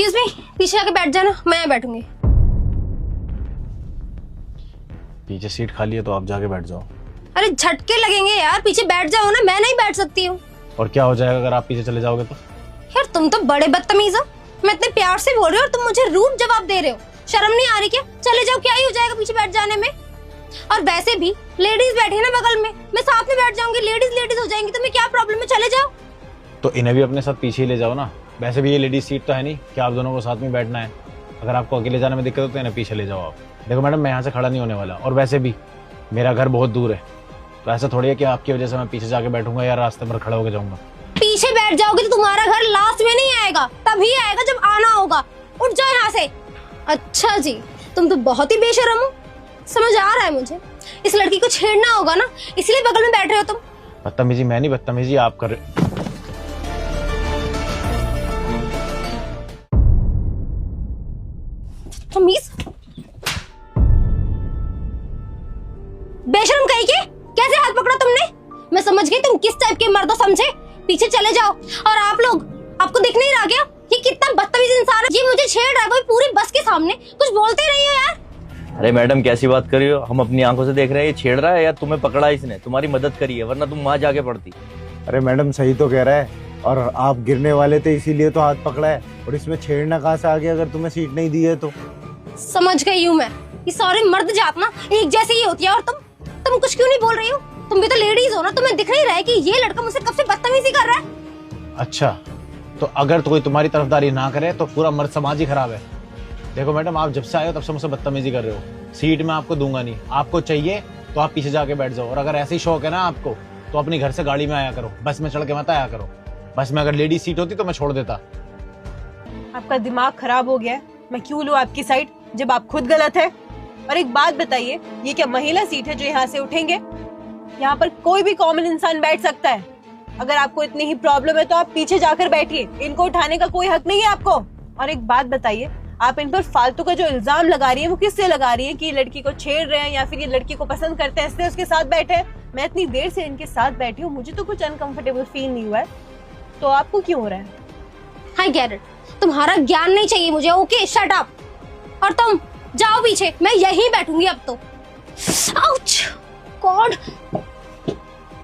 Excuse me, पीछे आके बैठ जाना, मैं बैठूंगी। पीछे सीट खाली है तो आप जाके बैठ जाओ। अरे झटके लगेंगे यार, पीछे बैठ जाओ ना, मैं नहीं बैठ सकती हूँ। और क्या हो जाएगा अगर आप पीछे चले जाओगे तो? यार तुम तो बड़े बदतमीज हो, मैं इतने प्यार से बोल रही हूँ और तुम मुझे रूड जवाब दे रहे हो। शर्म नहीं आ रही क्या? चले जाओ, क्या ही हो जाएगा पीछे बैठ जाने में। और वैसे भी लेडीज बैठी है ना बगल में, मैं साथ में बैठ जाऊंगी, लेडीज लेडीज हो जाएंगी, तुम्हें क्या प्रॉब्लम है? चले जाओ। तो इन्हें भी अपने साथ पीछे ही ले जाओ ना। वैसे भी ये लेडीज सीट तो है नहीं कि आप दोनों को साथ में बैठना है। अगर आपको अकेले जाने में दिक्कत हो तो इन्हें पीछे ले जाओ आप। देखो मैडम, मैं यहाँ से खड़ा नहीं होने वाला, और वैसे भी मेरा घर बहुत दूर है, तो ऐसा थोड़ी है कि आपकी वजह से मैं पीछे जाके बैठूंगा या रास्ते पर खड़ा होकर जाऊंगा। पीछे बैठ जाओगे तो तुम्हारा घर लास्ट में नहीं आएगा, तभी आएगा जब आना होगा। उठ जाओ यहाँ से। अच्छा जी, तुम तो बहुत ही बेशर्म हो, समझ आ रहा है मुझे। इस लड़की को छेड़ना होगा ना, इसलिए बगल में बैठ रहे हो तुम। बदतमीजी मैं नहीं, बदतमीजी आप कर रहे। बेशर्म कहीं के, कैसे हाथ पकड़ा तुमने? मैं समझ गई तुम किस टाइप के मर्द हो, समझे? पीछे चले जाओ। और आप लोग, आपको दिख नहीं रहा क्या ये कितना बदतमीज इंसान है? ये मुझे छेड़ रहा है, कोई पूरी बस के सामने, कुछ बोलते नहीं हो यार। अरे मैडम कैसी बात कर रही हो? हम अपनी आंखों से देख रहे हैं, ये छेड़ रहा है या तुम्हें पकड़ा इसने? तुम्हारी मदद करी है, वरना तुम वहां जाके पड़ती। अरे मैडम सही तो कह रहा है, और आप गिरने वाले थे इसीलिए तो हाथ पकड़ा है, और इसमें छेड़ना कहाँ से आ गया अगर तुम्हें सीट नहीं दी है तो? समझ गई हूँ मैं, ये सारे मर्द जात ना एक जैसी ही होती है। और तुम कुछ क्यों नहीं बोल रही हो? तुम भी तो लेडीज हो ना, तुम्हें दिख नहीं रहा है कि ये लड़का मुझसे कब से बदतमीजी कर रहा है? अच्छा, तो अगर तो कोई तुम्हारी तरफदारी ना करे तो पूरा मर्द समाज ही खराब है। देखो मैडम, आप जब से आए हो तब से मुझसे बदतमीजी कर रहे हो। सीट मैं आपको दूंगा नहीं, आपको चाहिए तो आप पीछे जाके बैठ जाओ। और अगर ऐसे ही शौक है ना आपको, तो अपने घर से गाड़ी में आया करो, बस में चढ़ के मत आया करो। बस में अगर लेडीज सीट होती तो मैं छोड़ देता। आपका दिमाग खराब हो गया है? मैं क्यों लूं आपकी साइड जब आप खुद गलत है? और एक बात बताइए, ये क्या महिला सीट है जो यहाँ से उठेंगे? यहाँ पर कोई भी कॉमन इंसान बैठ सकता है। अगर आपको इतनी ही प्रॉब्लम है तो आप पीछे जाकर बैठिए, इनको उठाने का कोई हक नहीं है आपको। और एक बात बताइए, आप इन पर फालतू का जो इल्जाम लगा रही है वो किससे लगा रही है? कि लड़की को छेड़ रहे हैं या फिर ये लड़की को पसंद करते हैं इसलिए उसके साथ बैठे हैं? मैं इतनी देर से इनके साथ बैठी हूँ, मुझे तो कुछ अनकंफर्टेबल फील नहीं हुआ है, तो आपको क्यों हो रहा है? आई गेट इट, तुम्हारा ज्ञान नहीं चाहिए मुझे। Okay, shut up. और तुम जाओ पीछे, मैं यहीं बैठूंगी अब तो। Ouch, God.